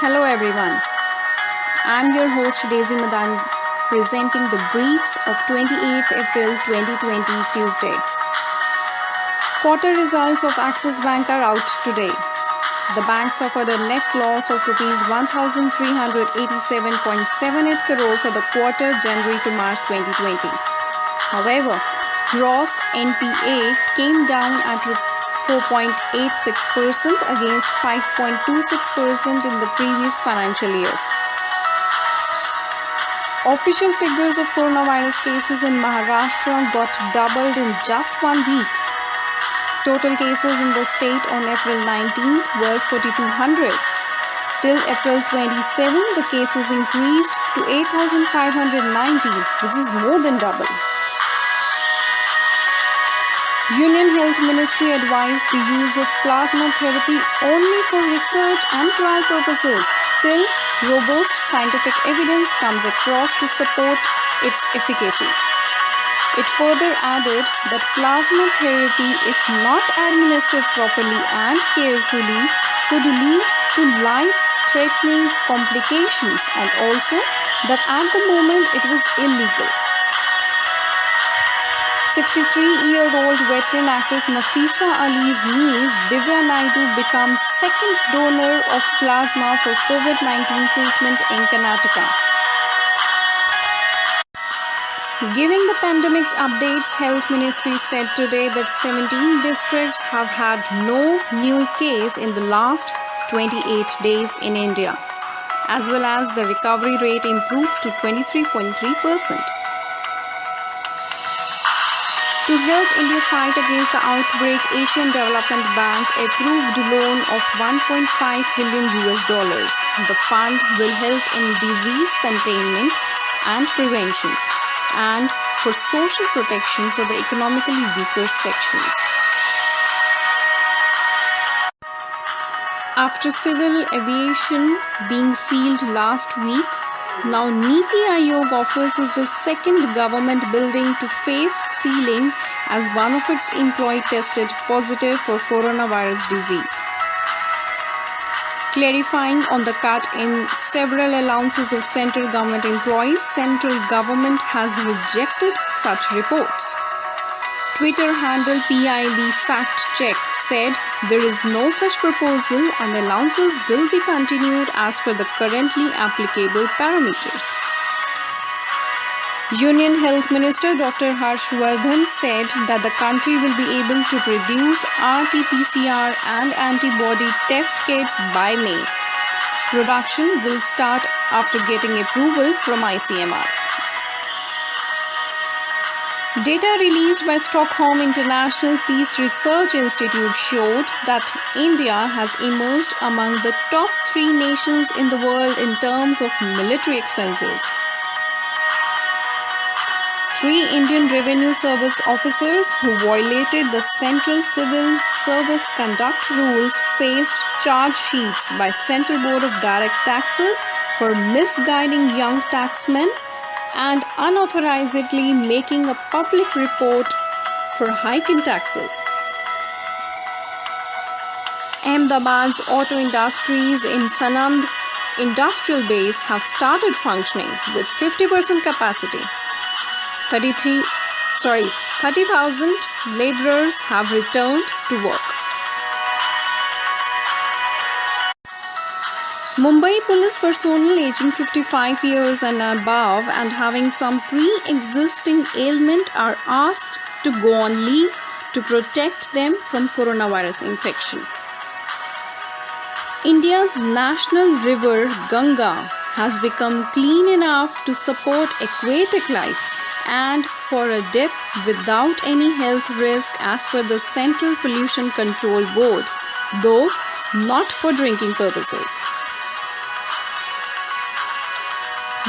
Hello everyone, I'm your host Daisy Madan presenting the briefs of 28th April 2020 Tuesday. Quarter results of Axis Bank are out today. The bank suffered a net loss of Rs 1,387.78 crore for the quarter January to March 2020. However, gross NPA came down at 4.86% against 5.26% in the previous financial year. Official figures of coronavirus cases in Maharashtra got doubled in just 1 week. Total cases in the state on April 19th were 4,200. Till April 27, the cases increased to 8,590, which is more than double. Union Health Ministry advised the use of plasma therapy only for research and trial purposes till robust scientific evidence comes across to support its efficacy. It further added that plasma therapy, if not administered properly and carefully, could lead to life-threatening complications, and also that at the moment it was illegal. 63-year-old veteran actress Nafisa Ali's niece Divya Naidu becomes second donor of plasma for COVID-19 treatment in Karnataka. Giving the pandemic updates, Health Ministry said today that 17 districts have had no new case in the last 28 days in India, as well as the recovery rate improves to 23.3%. To help India fight against the outbreak, Asian Development Bank approved loan of $1.5 billion. The fund will help in disease containment and prevention and for social protection for the economically weaker sections. After civil aviation being sealed last week, now Niti Aayog office is the second government building to face sealing as one of its employees tested positive for coronavirus disease. Clarifying on the cut in several allowances of central government employees, central government has rejected such reports. Twitter handle PIB Fact Check said there is no such proposal and allowances will be continued as per the currently applicable parameters. Union Health Minister Dr. Harshvardhan said that the country will be able to produce RT-PCR and antibody test kits by May. Production will start after getting approval from ICMR. Data released by Stockholm International Peace Research Institute showed that India has emerged among the top 3 nations in the world in terms of military expenses. 3 Indian Revenue Service officers who violated the Central Civil Service Conduct Rules faced charge sheets by Central Board of Direct Taxes for misguiding young taxmen and unauthorizedly making a public report for hike in taxes. Ahmedabad's auto industries in Sanand Industrial Base have started functioning with 50% capacity. 30,000 laborers have returned to work. Mumbai police personnel aging 55 years and above and having some pre-existing ailment are asked to go on leave to protect them from coronavirus infection. India's national river Ganga has become clean enough to support aquatic life and for a dip without any health risk as per the Central Pollution Control Board, though not for drinking purposes.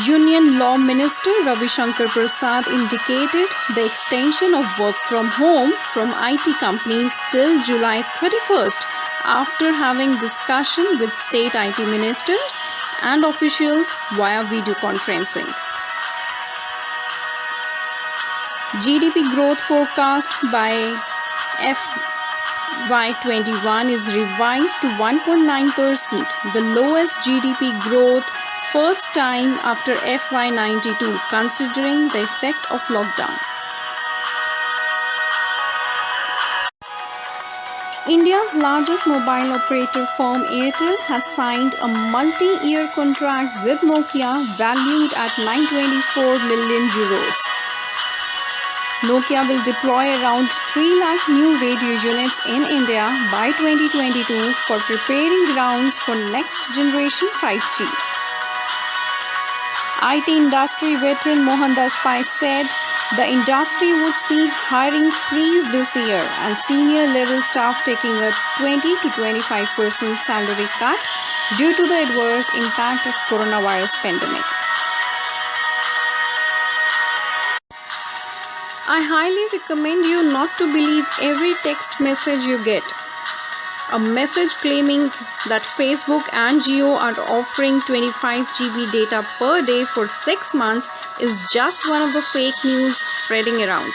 Union Law Minister Ravi Shankar Prasad indicated the extension of work from home from IT companies till July 31st after having discussion with state IT ministers and officials via video conferencing. GDP growth forecast by FY21 is revised to 1.9%, the lowest GDP growth first time after FY92, considering the effect of lockdown. India's largest mobile operator firm Airtel has signed a multi-year contract with Nokia valued at 924 million euros. Nokia will deploy around 3 lakh new radio units in India by 2022 for preparing grounds for next generation 5G. IT industry veteran Mohandas Pai said the industry would see hiring freeze this year and senior level staff taking a 20 to 25% salary cut due to the adverse impact of coronavirus pandemic. I highly recommend you not to believe every text message you get. A message claiming that Facebook and Jio are offering 25 GB data per day for 6 months is just one of the fake news spreading around.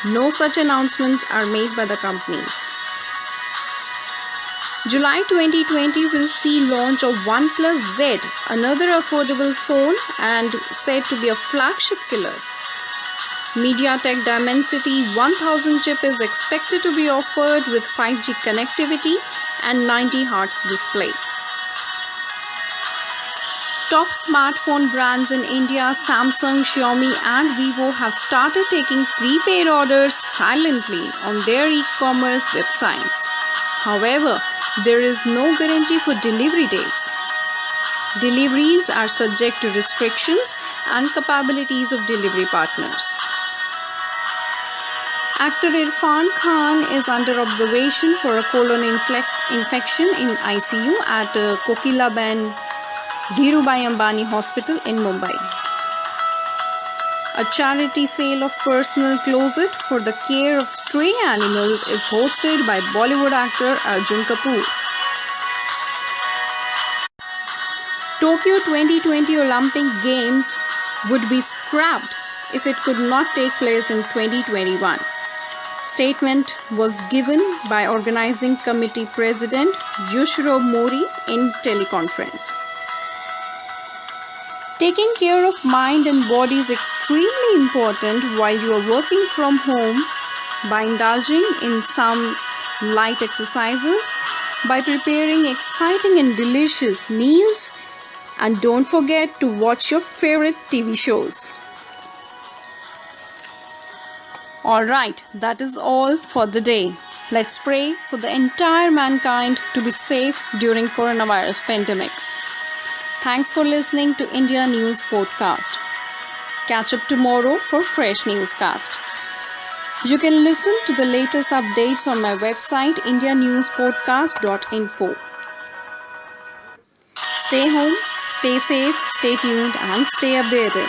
No such announcements are made by the companies. July 2020 will see launch of OnePlus Z, another affordable phone and said to be a flagship killer. MediaTek Dimensity 1000 chip is expected to be offered with 5G connectivity and 90 Hz display. Top smartphone brands in India, Samsung, Xiaomi and Vivo have started taking prepaid orders silently on their e-commerce websites. However, there is no guarantee for delivery dates. Deliveries are subject to restrictions and capabilities of delivery partners. Actor Irfan Khan is under observation for a colon infection in ICU at Kokilaben Dhirubhai Ambani Hospital in Mumbai. A charity sale of personal closet for the care of stray animals is hosted by Bollywood actor Arjun Kapoor. Tokyo 2020 Olympic Games would be scrapped if it could not take place in 2021. Statement was given by Organizing Committee President Yushiro Mori in teleconference. Taking care of mind and body is extremely important while you are working from home by indulging in some light exercises, by preparing exciting and delicious meals, and don't forget to watch your favorite TV shows. Alright, that is all for the day. Let's pray for the entire mankind to be safe during coronavirus pandemic. Thanks for listening to India News Podcast. Catch up tomorrow for fresh newscast. You can listen to the latest updates on my website indianewspodcast.info. Stay home, stay safe, stay tuned and stay updated.